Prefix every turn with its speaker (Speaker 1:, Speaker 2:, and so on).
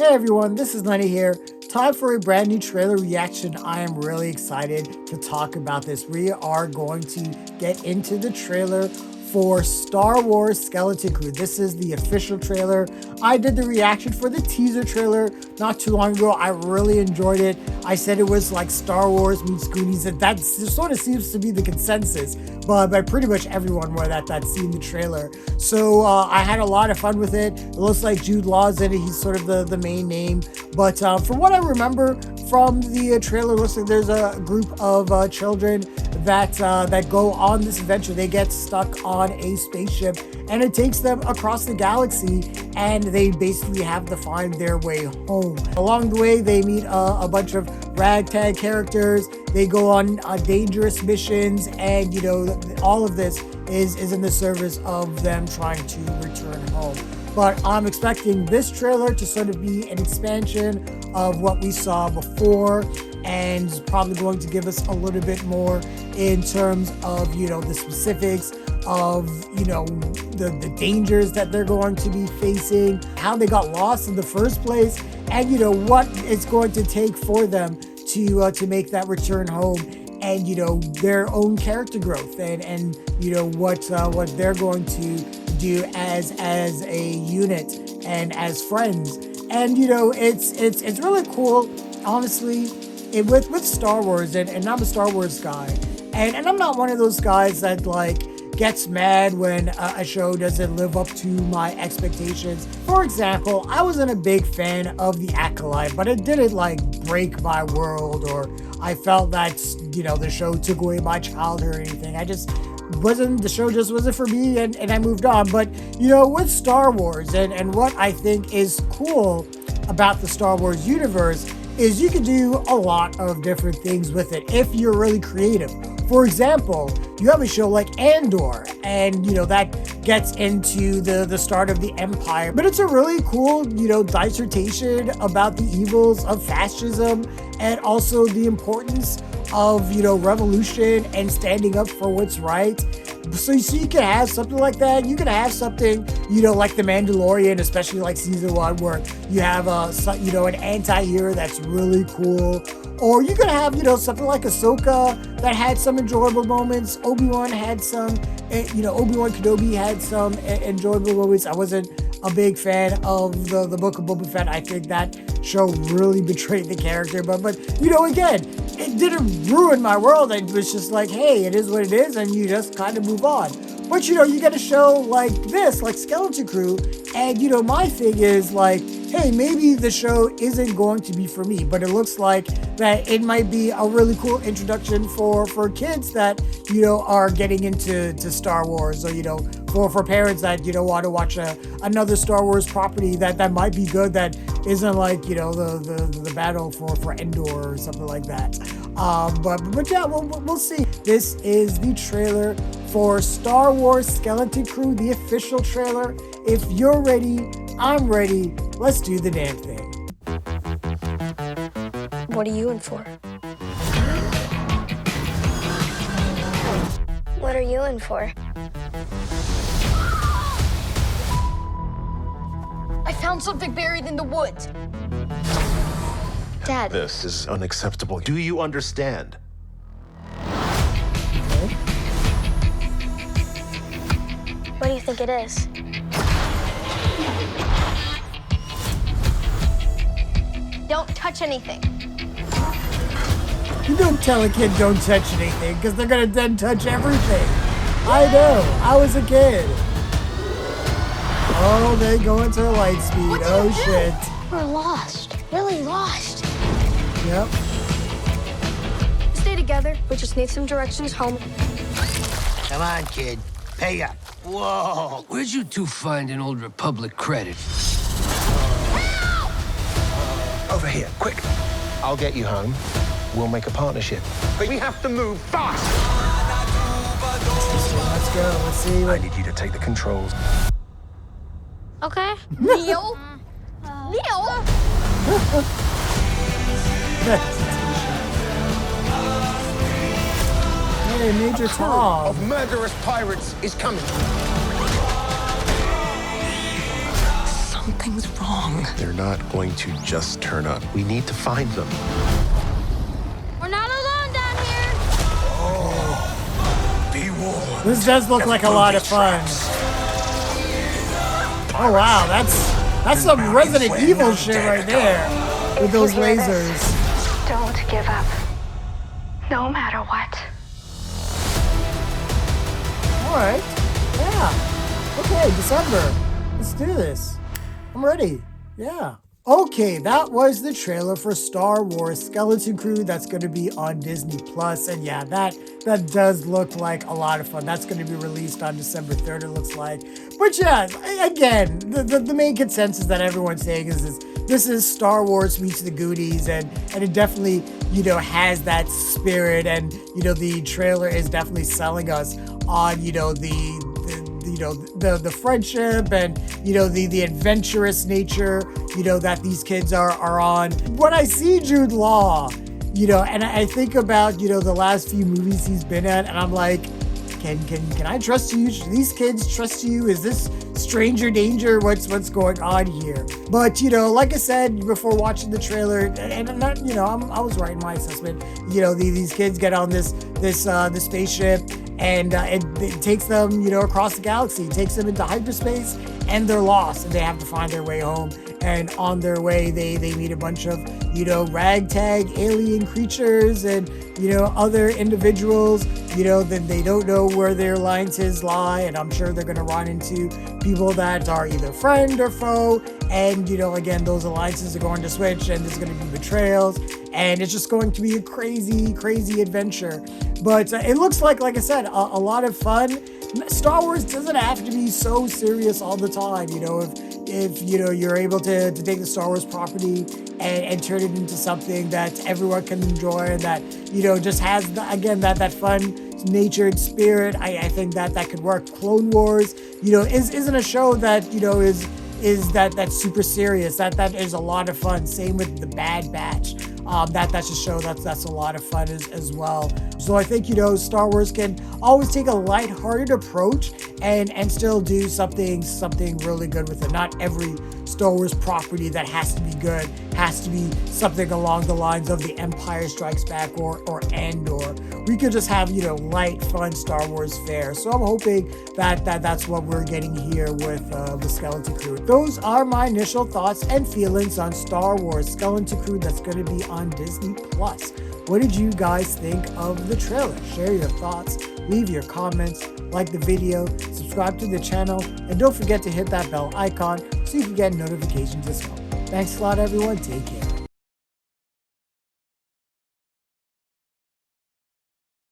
Speaker 1: Hey everyone, this is Lenny here. Time for a brand new trailer reaction. I am really excited to talk about this. We are going to get into the trailer for Star Wars Skeleton Crew. This is the official trailer. I did the reaction for the teaser trailer not too long ago. I really enjoyed it. I said it was like Star Wars meets Goonies, and that sort of seems to be the consensus but by pretty much everyone that's seen the trailer. So I had a lot of fun with it. It looks like Jude Law's in it. He's sort of the main name. But from what I remember from the trailer, it looks like there's a group of children that go on this adventure. They get stuck on a spaceship and it takes them across the galaxy, and they basically have to find their way home. Along the way, they meet a bunch of ragtag characters. They go on dangerous missions, and you know, all of this is in the service of them trying to return home. But I'm expecting this trailer to sort of be an expansion of what we saw before, and probably going to give us a little bit more in terms of, you know, the specifics of, you know, the dangers that they're going to be facing, how they got lost in the first place, and, you know, what it's going to take for them to make that return home, and, you know, their own character growth, and you know, what they're going to do as a unit and as friends. And, you know, it's really cool, honestly, with Star Wars, and I'm a Star Wars guy, and I'm not one of those guys that like gets mad when a show doesn't live up to my expectations. For example, I wasn't a big fan of The Acolyte, but it didn't like break my world, or I felt that, you know, the show took away my childhood or anything. The show just wasn't for me, and I moved on. But, you know, with Star Wars, and what I think is cool about the Star Wars universe is you can do a lot of different things with it if you're really creative. For example, you have a show like Andor, and, you know, that gets into the start of the Empire. But it's a really cool, you know, dissertation about the evils of fascism, and also the importance of, you know, revolution and standing up for what's right. So you can have something like that. You can have something, you know, like The Mandalorian, especially like season 1, where you have you know, an anti-hero that's really cool. Or you could have, you know, something like Ahsoka that had some enjoyable moments. Obi-Wan had some, you know, Obi-Wan Kenobi had some enjoyable moments. I wasn't a big fan of the Book of Boba Fett. I think that show really betrayed the character. But you know, again, it didn't ruin my world. It was just like, hey, it is what it is, and you just kind of move on. But, you know, you get a show like this, like Skeleton Crew, and, you know, my thing is like, hey, maybe the show isn't going to be for me, but it looks like that it might be a really cool introduction for kids that, you know, are getting into Star Wars, or, you know, for parents that, you know, want to watch another Star Wars property that might be good, that isn't like, you know, the battle for Endor or something like that. But yeah, we'll see. This is the trailer for Star Wars Skeleton Crew, the official trailer. If you're ready, I'm ready. Let's do the damn thing.
Speaker 2: What are you in for? What are you in for?
Speaker 3: I found something buried in the woods.
Speaker 2: Dad.
Speaker 4: This is unacceptable. Do you understand?
Speaker 1: Okay.
Speaker 2: What do you think it is? Don't touch anything.
Speaker 1: You don't tell a kid don't touch anything, because they're gonna then touch everything. I know. I was a kid. Oh, they go into light speed. Oh, shit.
Speaker 2: We're lost. Really lost.
Speaker 1: Yep.
Speaker 2: Stay together. We just need some directions home.
Speaker 5: Come on, kid. Pay up. Whoa.
Speaker 6: Where'd you two find an old Republic credit?
Speaker 4: Over here, quick. I'll get you home. We'll make a partnership. But we have to move fast.
Speaker 1: Let's go. Let's see.
Speaker 4: I need you to take the controls.
Speaker 2: Okay.
Speaker 3: Neil? Neil?
Speaker 1: Hey, Major Tom.
Speaker 4: Of murderous pirates is coming.
Speaker 2: Son
Speaker 7: Something's wrong.
Speaker 8: They're not going to just turn up. We need to find them.
Speaker 2: We're not alone down here.
Speaker 4: Be warned.
Speaker 1: This does look like a lot of fun. Oh wow, that's some Resident Evil shit right there with those lasers.
Speaker 2: Don't give up. No matter what.
Speaker 1: All right, yeah. Okay, December. Let's do this. I'm ready. Yeah. Okay, that was the trailer for Star Wars Skeleton Crew that's going to be on Disney Plus, and yeah, that does look like a lot of fun. That's going to be released on December 3rd, it looks like. But yeah, again, the main consensus that everyone's saying is this is Star Wars meets the Goonies, and it definitely, you know, has that spirit, and you know, the trailer is definitely selling us on, you know, the friendship and, you know, the adventurous nature, you know, that these kids are on. When I see Jude Law, you know, and I think about, you know, the last few movies he's been at, and I'm like, can I trust you? Should these kids trust you? Is this stranger danger? What's going on here? But, you know, like I said before watching the trailer, and I'm not, you know, I was right in my assessment. You know, these kids get on this spaceship, and it takes them, you know, across the galaxy, it takes them into hyperspace, and they're lost, and they have to find their way home. And on their way, they meet a bunch of, you know, ragtag alien creatures and, you know, other individuals, you know, then they don't know where their alliances lie. And I'm sure they're going to run into people that are either friend or foe. And, you know, again, those alliances are going to switch, and there's going to be betrayals. And it's just going to be a crazy, crazy adventure. But it looks like I said, a lot of fun. Star Wars doesn't have to be so serious all the time. You know, if you know, you're able to take the Star Wars property and turn it into something that everyone can enjoy, and that, you know, just has again that fun natured spirit, I think that could work. Clone Wars, you know, isn't a show that, you know, is that's super serious. That is a lot of fun. Same with The Bad Batch. That's a show that's a lot of fun as well. So I think, you know, Star Wars can always take a lighthearted approach and still do something really good with it. Not every Star Wars property that has to be good has to be something along the lines of The Empire Strikes Back or Andor. We could just have, you know, light, fun Star Wars fare. So I'm hoping that's what we're getting here with the Skeleton Crew. Those are my initial thoughts and feelings on Star Wars Skeleton Crew that's going to be on Disney Plus. What did you guys think of the trailer? Share your thoughts, leave your comments, like the video, subscribe to the channel, and don't forget to hit that bell icon so you can get notifications as well. Thanks a lot, everyone. Take care.